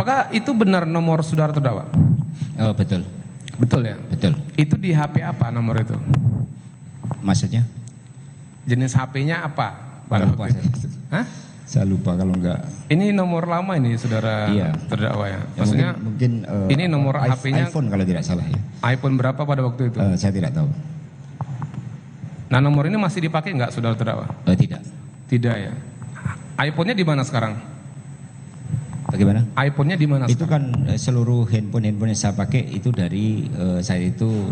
Apakah itu benar nomor saudara terdakwa? Oh, betul. Betul ya? Betul. Itu di HP apa nomor itu? Maksudnya? Jenis HP-nya apa? Lupa saya. Hah? Saya lupa kalau enggak. Ini nomor lama ini saudara terdakwa ya? Maksudnya mungkin ini nomor HP-nya iPhone kalau tidak salah ya. iPhone berapa pada waktu itu? Saya tidak tahu. Nah nomor ini masih dipakai nggak saudara terdakwa? Tidak. Tidak ya. iPhone-nya di mana sekarang? Bagaimana? iPhone-nya di mana Itu sekarang? kan seluruh handphone yang saya pakai itu dari saya itu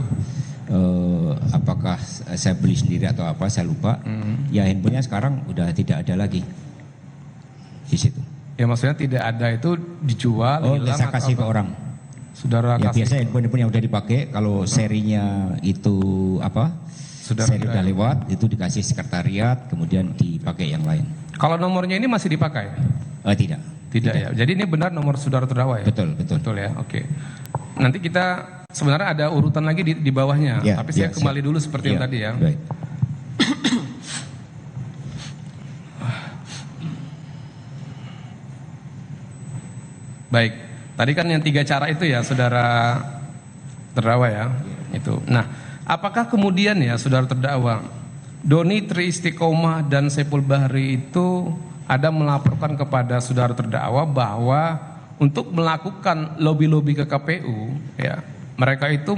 apakah saya beli sendiri atau apa saya lupa. Ya handphonenya sekarang udah tidak ada lagi di situ. Ya maksudnya tidak ada itu dijual, hilang saya kasih ke orang. Saudara Ya kasih. biasa handphone yang udah dipakai kalau serinya itu apa? Seri udah lewat itu dikasih sekretariat kemudian dipakai yang lain. Kalau nomornya ini masih dipakai? Tidak. Tidak ya. Jadi ini benar nomor saudara terdakwa ya? Betul. Betul ya. Oke. Nanti kita sebenarnya ada urutan lagi di bawahnya. Ya, tapi saya kembali dulu seperti yang tadi ya. Baik. Baik. Tadi kan yang 3 cara itu ya saudara terdakwa ya. Itu. Nah, apakah kemudian ya saudara terdakwa Doni Tri Istiqomah dan Saiful Bahri itu ada melaporkan kepada saudara terdakwa bahwa untuk melakukan lobby-lobby ke KPU ya, mereka itu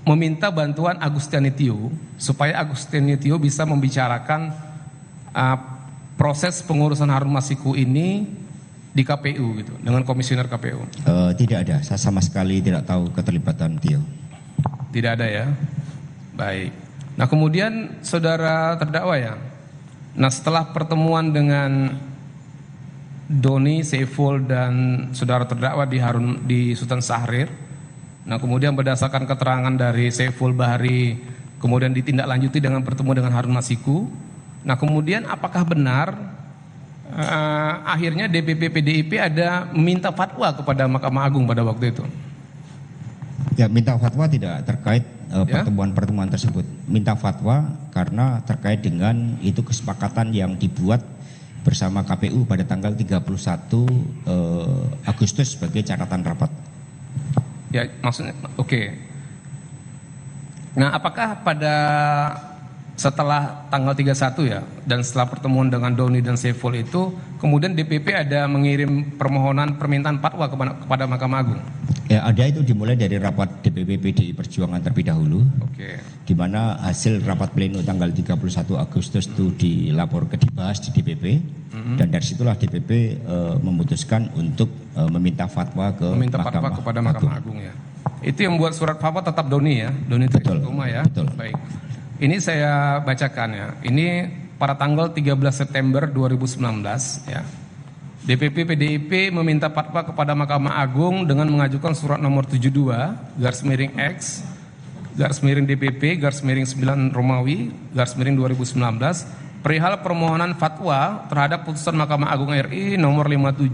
meminta bantuan Agustinio supaya Agustinio bisa membicarakan proses pengurusan Harun Masiku ini di KPU gitu dengan komisioner KPU. Tidak ada, saya sama sekali tidak tahu keterlibatan Tio. Tidak ada ya. Baik. Nah kemudian saudara terdakwa ya. Nah setelah pertemuan dengan Doni, Saiful dan saudara terdakwa di Sultan Syahrir. Nah kemudian berdasarkan keterangan dari Saiful Bahri kemudian ditindaklanjuti dengan pertemuan dengan Harun Masiku. Nah kemudian apakah benar akhirnya DPP PDIP ada meminta fatwa kepada Mahkamah Agung pada waktu itu? Ya, minta fatwa tidak terkait pertemuan-pertemuan tersebut. Minta fatwa karena terkait dengan itu kesepakatan yang dibuat bersama KPU pada tanggal 31 Agustus sebagai catatan rapat. Ya, maksudnya oke. Nah, apakah pada setelah tanggal 31 ya dan setelah pertemuan dengan Doni dan Saiful itu kemudian DPP ada mengirim permintaan fatwa kepada Mahkamah Agung? Ya, ada, itu dimulai dari rapat DPP PDI Perjuangan terlebih dahulu. Oke. Di mana hasil rapat pleno tanggal 31 Agustus itu dibahas di DPP dan dari situlah DPP memutuskan untuk meminta fatwa kepada Mahkamah Agung ya. Itu yang membuat surat fatwa tetap Doni ya, Doni Tri Istiqomah ya. Betul. Baik. Ini saya bacakan ya. Ini pada tanggal 13 September 2019 ya. DPP PDIP meminta fatwa kepada Mahkamah Agung dengan mengajukan surat nomor 72/X DPP 9 Romawi 2019 perihal permohonan fatwa terhadap putusan Mahkamah Agung RI nomor 57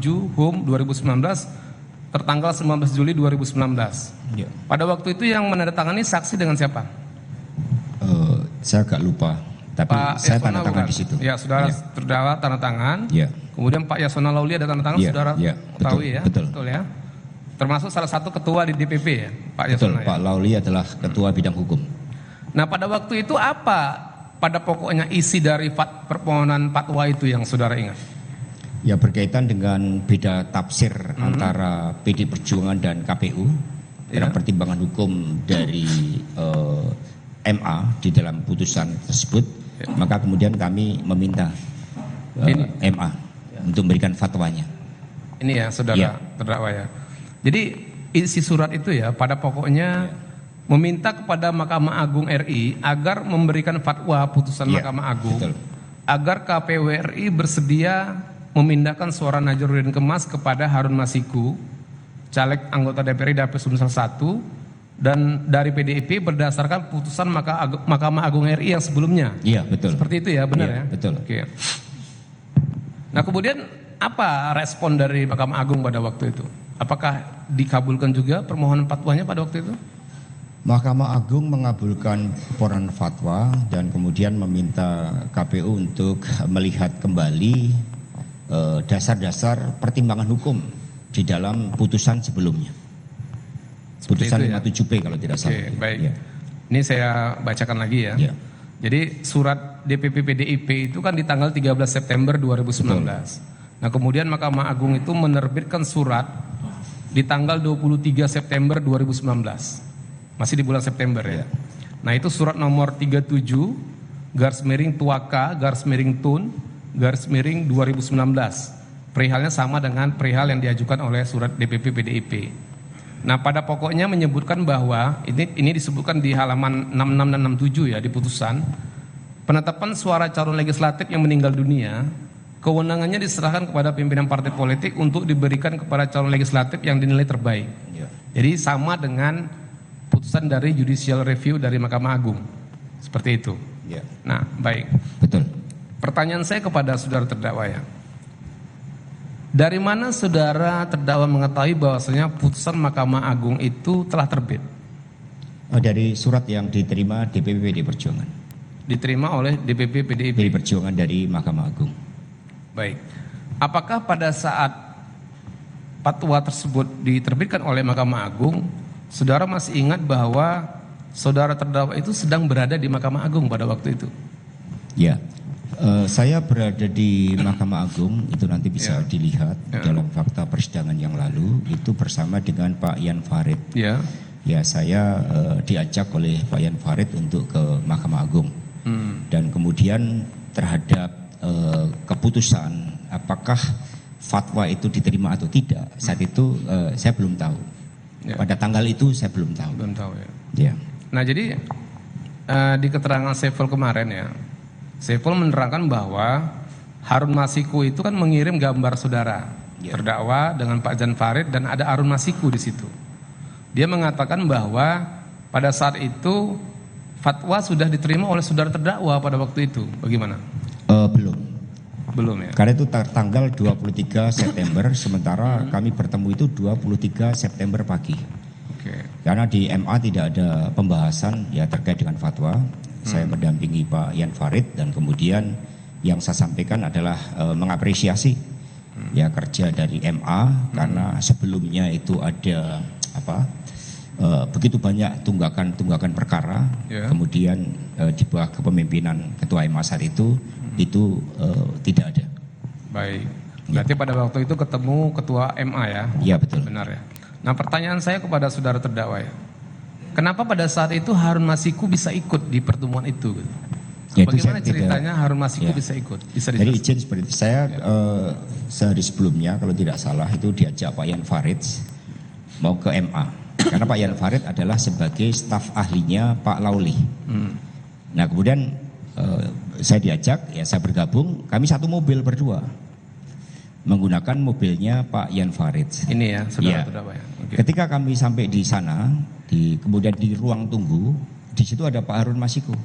2019 tertanggal 19 Juli 2019. Ya. Pada waktu itu yang menandatangani saksi dengan siapa? Saya agak lupa, tapi Pak saya Yasona tanda tangan bukan? di situ. Ya, saudara terdakwa tanda tangan. Ya. Kemudian Pak Yasona Lauli ada tanda tangan, saudara ketahui ya. Betul. Betul ya. Termasuk salah satu ketua di DPP ya, Pak Betul, Yasona. Pak Lauli adalah ketua bidang hukum. Nah, pada waktu itu apa pada pokoknya isi dari permohonan fatwa itu yang saudara ingat? Ya, berkaitan dengan beda tafsir antara PD Perjuangan dan KPU dalam pertimbangan hukum dari MA di dalam putusan tersebut, maka kemudian kami meminta MA untuk memberikan fatwanya. Ini ya saudara terdakwa ya. Jadi isi surat itu ya pada pokoknya meminta kepada Mahkamah Agung RI agar memberikan fatwa putusan Mahkamah Agung, agar KPU RI bersedia memindahkan suara Najarudin Kemas kepada Harun Masiku, caleg anggota DPR Dapil Sumsel 1, dan dari PDIP berdasarkan putusan Mahkamah Agung RI yang sebelumnya. Iya, betul. Seperti itu ya, benar ya? Betul. Oke. Nah, kemudian apa respon dari Mahkamah Agung pada waktu itu? Apakah dikabulkan juga permohonan fatwanya pada waktu itu? Mahkamah Agung mengabulkan permohonan fatwa dan kemudian meminta KPU untuk melihat kembali dasar-dasar pertimbangan hukum di dalam putusan sebelumnya. Seperti Putusan itu ya? 57P kalau tidak salah. Oke, baik. Ya. Ini saya bacakan lagi ya. Ya. Jadi surat DPP PDIP itu kan di tanggal 13 September 2019. Nah kemudian Mahkamah Agung itu menerbitkan surat di tanggal 23 September 2019. Masih di bulan September ya. Nah itu surat nomor 37/Tun/Tun/2019. Perihalnya sama dengan perihal yang diajukan oleh surat DPP PDIP. Nah pada pokoknya menyebutkan bahwa ini disebutkan di halaman 66 dan 67 ya di putusan, penetapan suara calon legislatif yang meninggal dunia, kewenangannya diserahkan kepada pimpinan partai politik untuk diberikan kepada calon legislatif yang dinilai terbaik. Ya. Jadi sama dengan putusan dari judicial review dari Mahkamah Agung, seperti itu. Ya. Nah baik, Betul. pertanyaan saya kepada saudara terdakwa ya. Dari mana saudara terdakwa mengetahui bahwasanya putusan Mahkamah Agung itu telah terbit? Dari surat yang diterima DPP PD Perjuangan. Diterima oleh DPP PDIP. PD Perjuangan dari Mahkamah Agung. Baik. Apakah pada saat fatwa tersebut diterbitkan oleh Mahkamah Agung, saudara masih ingat bahwa saudara terdakwa itu sedang berada di Mahkamah Agung pada waktu itu? Ya. Saya berada di Mahkamah Agung, itu nanti bisa dilihat dalam fakta persidangan yang lalu, itu bersama dengan Pak Yan Farid. Ya. Ya, saya diajak oleh Pak Yan Farid untuk ke Mahkamah Agung. Dan kemudian terhadap keputusan apakah fatwa itu diterima atau tidak, saat itu saya belum tahu. Ya. Pada tanggal itu saya belum tahu. Belum tahu ya. Ya. Nah jadi di keterangan Saiful kemarin ya, Saiful menerangkan bahwa Harun Masiku itu kan mengirim gambar saudara terdakwa dengan Pak Jan Farid dan ada Harun Masiku di situ. Dia mengatakan bahwa pada saat itu fatwa sudah diterima oleh saudara terdakwa pada waktu itu. Bagaimana? Belum. Belum ya. Karena itu tanggal 23 September, sementara kami bertemu itu 23 September pagi. Oke. Karena di MA tidak ada pembahasan ya terkait dengan fatwa. Saya mendampingi Pak Yan Farid dan kemudian yang saya sampaikan adalah mengapresiasi ya kerja dari MA karena sebelumnya itu ada begitu banyak tunggakan perkara, kemudian di bawah kepemimpinan Ketua MA saat itu tidak ada. Baik. Berarti pada waktu itu ketemu Ketua MA ya? Iya betul. Benar ya. Nah pertanyaan saya kepada saudara terdakwa ya, kenapa pada saat itu Harun Masiku bisa ikut di pertemuan itu? Ya, itu bagaimana saya ceritanya Harun Masiku ya. bisa ikut? Bisa Jadi dijelaskan? izin seperti itu. Saya sehari sebelumnya kalau tidak salah itu diajak Pak Yan Farid mau ke MA. Karena Pak Yan Farid adalah sebagai staf ahlinya Pak Lauli. Nah kemudian saya diajak, ya saya bergabung. Kami satu mobil berdua menggunakan mobilnya Pak Yan Farid. Ini ya saudara Ya. terdakwa ya. Oke. Ketika kami sampai di sana, kemudian di ruang tunggu, di situ ada Pak Harun Masiku.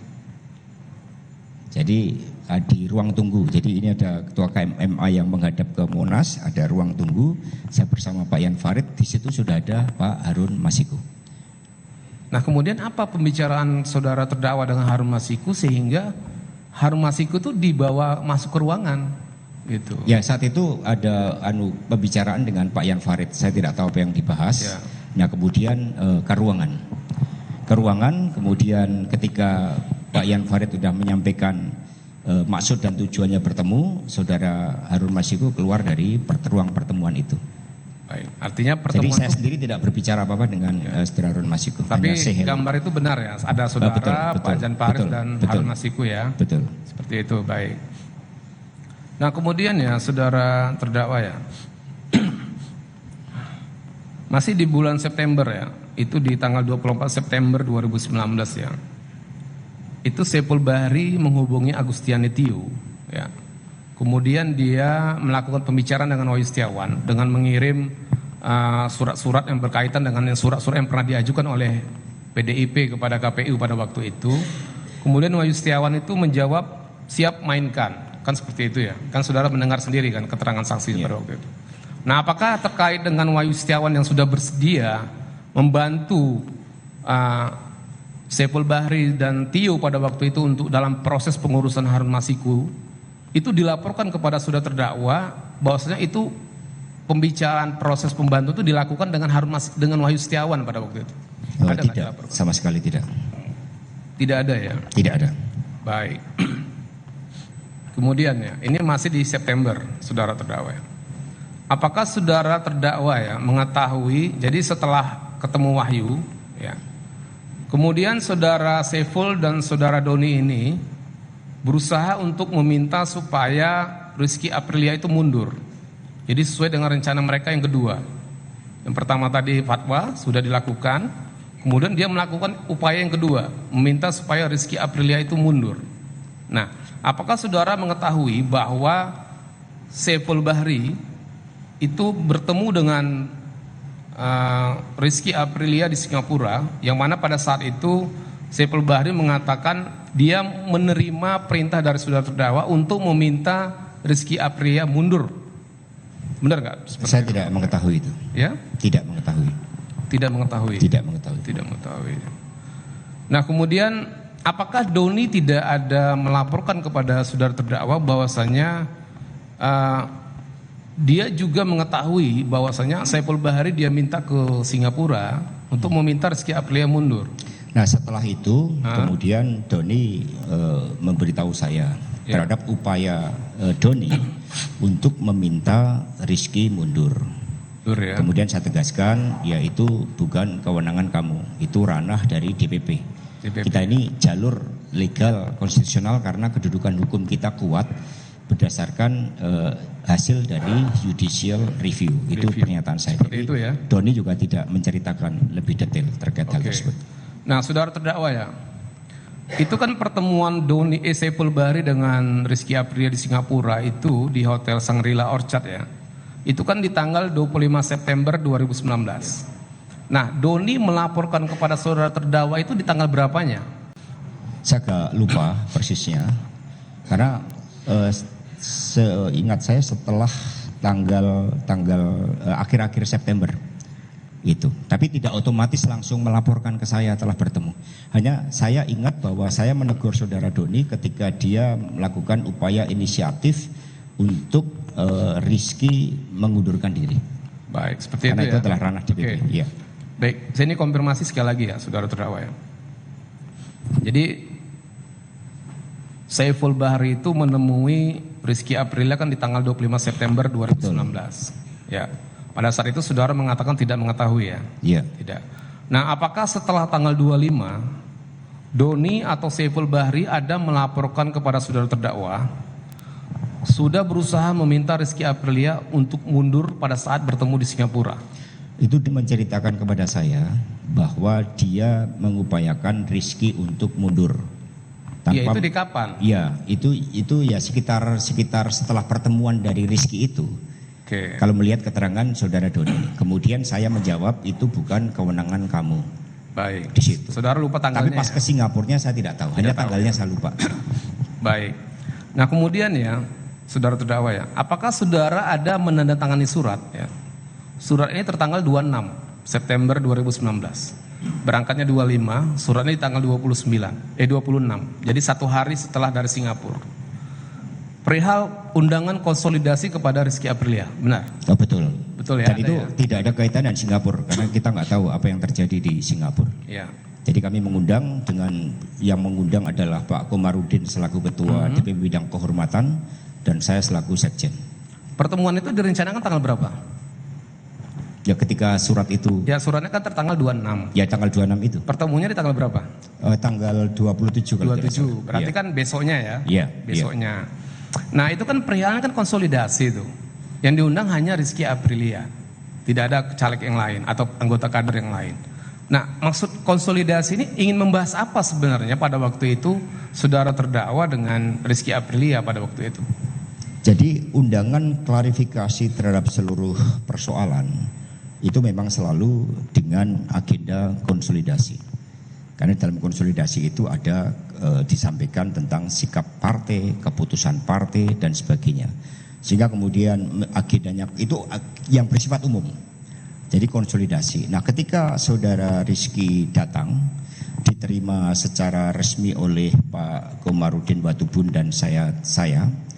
Jadi di ruang tunggu. Jadi ini ada Ketua KMMA yang menghadap ke Monas, ada ruang tunggu. Saya bersama Pak Yan Farid, di situ sudah ada Pak Harun Masiku. Nah kemudian apa pembicaraan saudara terdakwa dengan Harun Masiku sehingga Harun Masiku itu dibawa masuk ke ruangan gitu? Ya saat itu ada pembicaraan dengan Pak Yan Farid. Saya tidak tahu apa yang dibahas. Ya. Nah kemudian ke ruangan. Ke ruangan, kemudian ketika Pak Yan Farid sudah menyampaikan maksud dan tujuannya bertemu, saudara Harun Masiku keluar dari ruang pertemuan itu. Baik. Artinya Jadi pertemuan saya itu, sendiri tidak berbicara apa-apa dengan saudara Harun Masiku. tapi hanya say hello. gambar itu benar ya? Ada saudara betul, Pak Jan Farid betul, dan betul. Harun Masiku ya? Betul. Seperti itu, baik. Nah kemudian ya saudara terdakwa ya, masih di bulan September ya, itu di tanggal 24 September 2019 ya, itu Saiful Bahri menghubungi Agustiani Tio ya. Kemudian dia melakukan pembicaraan dengan Wahyu Setiawan dengan mengirim surat-surat yang berkaitan dengan surat-surat yang pernah diajukan oleh PDIP kepada KPU pada waktu itu. Kemudian Wahyu Setiawan itu menjawab siap mainkan. Kan seperti itu ya. Kan saudara mendengar sendiri kan keterangan saksi pada waktu itu. Nah apakah terkait dengan Wahyu Setiawan yang sudah bersedia membantu Saiful Bahri dan Tio pada waktu itu untuk dalam proses pengurusan Harun Masiku, itu dilaporkan kepada saudara terdakwa bahwasanya itu pembicaraan proses pembantu itu dilakukan dengan Wahyu Setiawan pada waktu itu. Ada nggak Tidak, dilaporkan? sama sekali tidak. Tidak ada ya. Tidak ada. Baik. Kemudian ya, ini masih di September, saudara terdakwa. Apakah saudara terdakwa ya mengetahui? Jadi setelah ketemu Wahyu, ya, kemudian saudara Saiful dan saudara Doni ini berusaha untuk meminta supaya Rizky Aprilia itu mundur. Jadi sesuai dengan rencana mereka yang kedua. Yang pertama tadi fatwa sudah dilakukan, kemudian dia melakukan upaya yang kedua, meminta supaya Rizky Aprilia itu mundur. Nah, apakah saudara mengetahui bahwa Saiful Bahri itu bertemu dengan Rizky Aprilia di Singapura, yang mana pada saat itu Saiful Bahri mengatakan dia menerima perintah dari saudara terdakwa untuk meminta Rizky Aprilia mundur. Benar nggak? Saya tidak mengetahui itu. Ya? Tidak mengetahui. Tidak mengetahui. Tidak mengetahui. Tidak mengetahui. Nah, kemudian apakah Doni tidak ada melaporkan kepada saudara terdakwa bahwasanya dia juga mengetahui bahwasanya Saiful Bahri dia minta ke Singapura untuk meminta Rizky Aprilia mundur? Nah, setelah itu kemudian Doni memberitahu saya terhadap upaya Doni untuk meminta Rizky mundur. Ya. Kemudian saya tegaskan, yaitu bukan kewenangan kamu, itu ranah dari DPP. Kita ini jalur legal konstitusional karena kedudukan hukum kita kuat berdasarkan hasil dari judicial review. Itu pernyataan saya. Seperti itu ya. Doni juga tidak menceritakan lebih detail terkait hal tersebut. Nah, saudara terdakwa ya, itu kan pertemuan Doni Saiful Bahri dengan Rizky Aprilia di Singapura itu di Hotel Shangri-La Orchard ya. Itu kan di tanggal 25 September 2019. Nah, Doni melaporkan kepada saudara terdakwa itu di tanggal berapanya? Saya agak lupa persisnya, karena seingat saya setelah tanggal akhir-akhir September itu. Tapi tidak otomatis langsung melaporkan ke saya telah bertemu. Hanya saya ingat bahwa saya menegur saudara Doni ketika dia melakukan upaya inisiatif untuk Rizky mengundurkan diri. Baik, seperti karena itu ya. Itu adalah ranah DPP. Iya. Baik, saya ini konfirmasi sekali lagi ya, saudara terdakwa ya. Jadi Saiful Bahri itu menemui Rizky Aprilia kan di tanggal 25 September 2019. Ya. Pada saat itu saudara mengatakan tidak mengetahui ya? Iya. Tidak. Nah, apakah setelah tanggal 25 Doni atau Saiful Bahri ada melaporkan kepada saudara terdakwa sudah berusaha meminta Rizky Aprilia untuk mundur pada saat bertemu di Singapura? Itu menceritakan kepada saya bahwa dia mengupayakan Rizky untuk mundur. Ya, itu di kapan? Ya, itu ya sekitar setelah pertemuan dari Rizky itu. Oke. Kalau melihat keterangan saudara Doni, kemudian saya menjawab itu bukan kewenangan kamu. Baik. Di situ. Saudara lupa tanggalnya. Tapi pas ke Singapurnya saya tidak tahu, hanya tanggalnya saya lupa. Baik. Nah, kemudian ya, saudara terdakwa ya, apakah saudara ada menandatangani surat ya? Surat ini tertanggal 26 September 2019. Berangkatnya 25, suratnya di tanggal 26. Jadi 1 hari setelah dari Singapura. Perihal undangan konsolidasi kepada Rizky Aprilia, benar? Oh, betul. Betul ya. Dan itu tidak ada kaitan dengan Singapura karena kita nggak tahu apa yang terjadi di Singapura. Ya. Jadi kami mengundang dengan yang mengundang adalah Pak Komarudin selaku Ketua DPP Bidang Kehormatan dan saya selaku Sekjen. Pertemuan itu direncanakan tanggal berapa? Ya ketika surat itu. Ya, suratnya kan tertanggal 26. Ya tanggal 26 itu. Pertemuannya di tanggal berapa? Tanggal 27 kalau tidak salah. 27. Berarti kan besoknya ya? Iya. Besoknya. Nah, itu kan perihalnya kan konsolidasi itu. Yang diundang hanya Rizky Aprilia. Tidak ada caleg yang lain atau anggota kader yang lain. Nah, maksud konsolidasi ini ingin membahas apa sebenarnya pada waktu itu saudara terdakwa dengan Rizky Aprilia pada waktu itu? Jadi undangan klarifikasi terhadap seluruh persoalan itu memang selalu dengan agenda konsolidasi. Karena dalam konsolidasi itu ada disampaikan tentang sikap partai, keputusan partai dan sebagainya. Sehingga kemudian agendanya itu yang bersifat umum. Jadi konsolidasi. Nah, ketika saudara Rizky datang diterima secara resmi oleh Pak Komarudin Watubun dan saya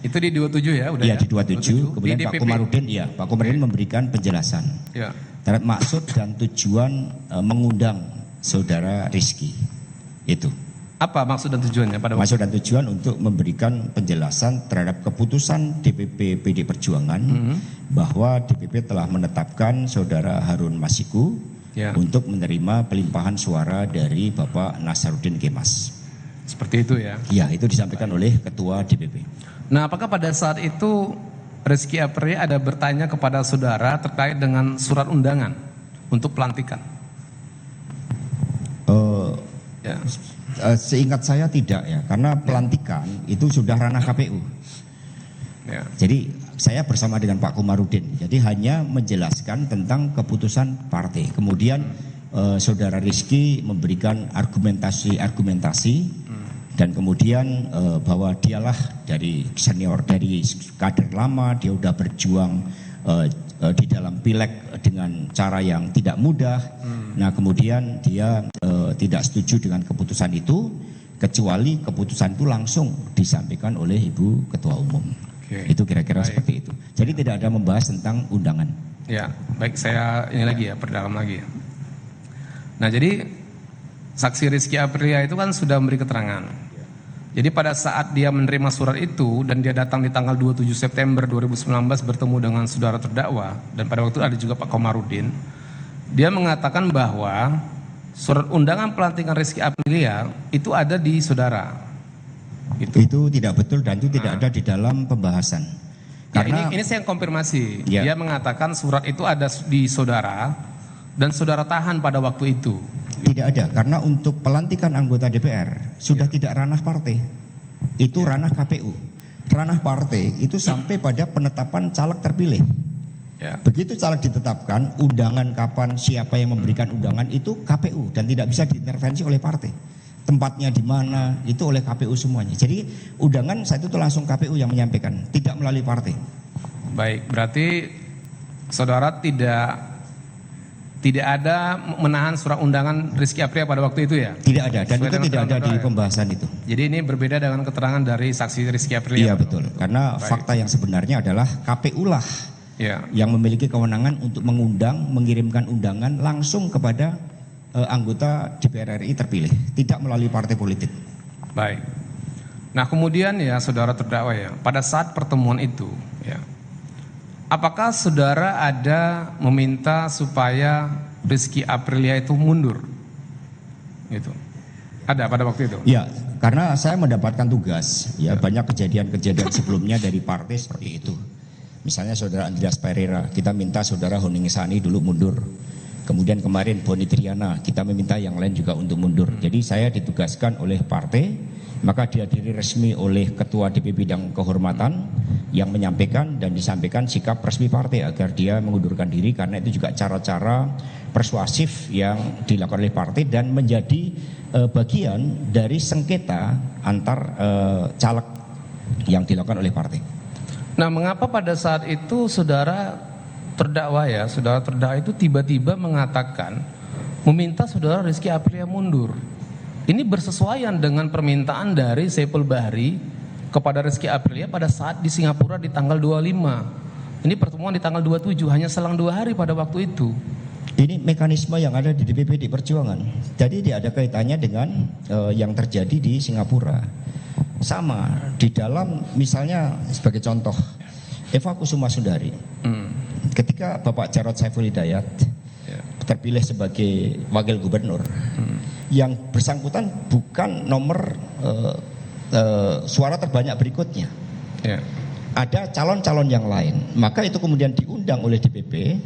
Itu di 27 ya, udah Iya ya? di 27. Kemudian Di Pak DPP. Komarudin, ya Pak Komarudin memberikan penjelasan Ya. terhadap maksud dan tujuan mengundang saudara Rizky. Itu Apa maksud dan tujuannya pada waktu maksud dan tujuan untuk memberikan penjelasan terhadap keputusan DPP PD Perjuangan bahwa DPP telah menetapkan saudara Harun Masiku Ya. untuk menerima pelimpahan suara dari Bapak Nasaruddin Kemas. seperti itu ya? Ya, itu disampaikan oleh Ketua DPP. Nah, apakah pada saat itu Rizky Aprilia ada bertanya kepada saudara terkait dengan surat undangan untuk pelantikan? Ya. Seingat saya tidak ya, karena pelantikan itu sudah ranah KPU. Ya. Jadi saya bersama dengan Pak Komarudin, jadi hanya menjelaskan tentang keputusan partai. Kemudian saudara Rizky memberikan argumentasi dan kemudian bahwa dialah dari senior, dari kader lama, dia udah berjuang di dalam pileg dengan cara yang tidak mudah. Nah kemudian dia tidak setuju dengan keputusan itu, kecuali keputusan itu langsung disampaikan oleh Ibu Ketua Umum. Oke. Itu kira-kira Baik. seperti itu. Jadi tidak ada membahas tentang undangan. Ya, baik, saya ini lagi ya, perdalam lagi ya. Nah, jadi saksi Rizky Aprilia itu kan sudah memberi keterangan. Jadi pada saat dia menerima surat itu dan dia datang di tanggal 27 September 2019 bertemu dengan saudara terdakwa, dan pada waktu itu ada juga Pak Komarudin, dia mengatakan bahwa surat undangan pelantikan Rizky Aprilia itu ada di saudara. Itu tidak betul dan itu tidak ada di dalam pembahasan. Ya, Karena ini saya konfirmasi. Ya. Dia mengatakan surat itu ada di saudara dan saudara tahan pada waktu itu. tidak ada, karena untuk pelantikan anggota DPR sudah tidak ranah partai. Itu ranah KPU. Ranah partai itu sampai pada penetapan caleg terpilih. Ya. Begitu caleg ditetapkan, undangan kapan, siapa yang memberikan undangan itu KPU dan tidak bisa diintervensi oleh partai. Tempatnya di mana itu oleh KPU semuanya. Jadi undangan saat itu langsung KPU yang menyampaikan, tidak melalui partai. Baik, berarti saudara tidak ada menahan surat undangan Rizky Aprilia pada waktu itu ya? Tidak ada dan Sesuai itu dengan tidak ada keterangan di saudara ya? pembahasan itu. Jadi ini berbeda dengan keterangan dari saksi Rizky Aprilia. Iya betul. Karena Baik. fakta yang sebenarnya adalah KPU lah Ya. yang memiliki kewenangan untuk mengundang, mengirimkan undangan langsung kepada anggota DPR RI terpilih, tidak melalui partai politik. Baik. Nah, kemudian ya saudara terdakwa ya, pada saat pertemuan itu ya, apakah saudara ada meminta supaya Rizky Aprilia itu mundur? Gitu. Ada pada waktu itu? Ya, karena saya mendapatkan tugas, ya banyak kejadian-kejadian sebelumnya dari partai seperti itu. Misalnya saudara Andreas Pereira, kita minta saudara Honing Sani dulu mundur. Kemudian kemarin Boni Triana, kita meminta yang lain juga untuk mundur. Jadi saya ditugaskan oleh partai, maka dihadiri resmi oleh Ketua DPP Bidang Kehormatan yang menyampaikan dan disampaikan sikap resmi partai agar dia mengundurkan diri, karena itu juga cara-cara persuasif yang dilakukan oleh partai dan menjadi bagian dari sengketa antar caleg yang dilakukan oleh partai. Nah, mengapa pada saat itu saudara terdakwa ya, saudara terdakwa itu tiba-tiba mengatakan meminta saudara Rizky Aprilia mundur? Ini bersesuaian dengan permintaan dari Saiful Bahri kepada Rizky Aprilia pada saat di Singapura di tanggal 25. Ini pertemuan di tanggal 27, hanya selang 2 hari pada waktu itu. Ini mekanisme yang ada di DPP di Perjuangan. Jadi tidak ada kaitannya dengan yang terjadi di Singapura. Sama di dalam, misalnya sebagai contoh Eva Kusuma Sundari. Ketika Bapak Jarod Saiful Hidayat terpilih sebagai wakil gubernur, yang bersangkutan bukan nomor suara terbanyak berikutnya. Ya. Ada calon-calon yang lain. Maka itu kemudian diundang oleh DPP.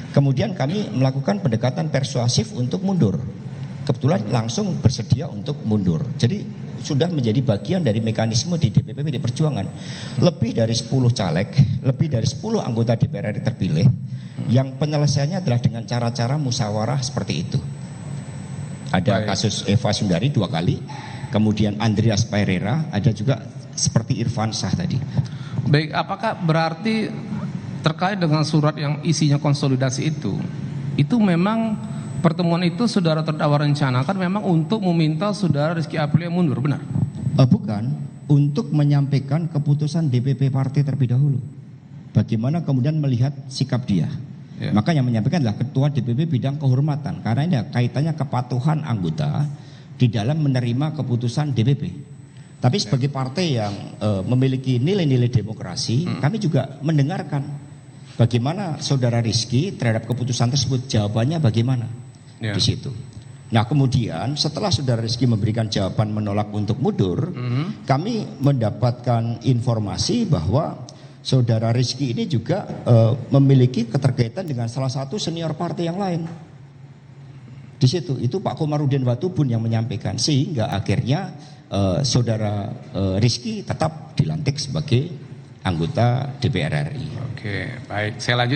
Kemudian kami melakukan pendekatan persuasif untuk mundur. Kebetulan langsung bersedia untuk mundur. Jadi sudah menjadi bagian dari mekanisme di DPP PD Perjuangan. Lebih dari 10 caleg, lebih dari 10 anggota DPR RI terpilih, yang penyelesaiannya adalah dengan cara-cara musyawarah seperti itu. Ada Baik. kasus Eva Sundari 2 kali, kemudian Andreas Pereira, ada juga seperti Irfan Shah tadi. Baik, apakah berarti terkait dengan surat yang isinya konsolidasi itu memang pertemuan itu saudara terdakwa rencanakan memang untuk meminta saudara Rizky Aprilia mundur, benar? Bukan, untuk menyampaikan keputusan DPP partai terlebih dahulu. Bagaimana kemudian melihat sikap dia. Ya. Maka yang menyampaikan adalah Ketua DPP bidang kehormatan, karena ini kaitannya kepatuhan anggota di dalam menerima keputusan DPP. Tapi sebagai partai yang memiliki nilai-nilai demokrasi, kami juga mendengarkan bagaimana saudara Rizky terhadap keputusan tersebut, jawabannya bagaimana di situ. Nah kemudian setelah saudara Rizky memberikan jawaban menolak untuk mundur, kami mendapatkan informasi bahwa saudara Rizky ini juga memiliki keterkaitan dengan salah satu senior partai yang lain. Di situ itu Pak Komarudin Watubun yang menyampaikan, sehingga akhirnya saudara Rizky tetap dilantik sebagai anggota DPR RI. Oke, baik. Saya lanjut ya.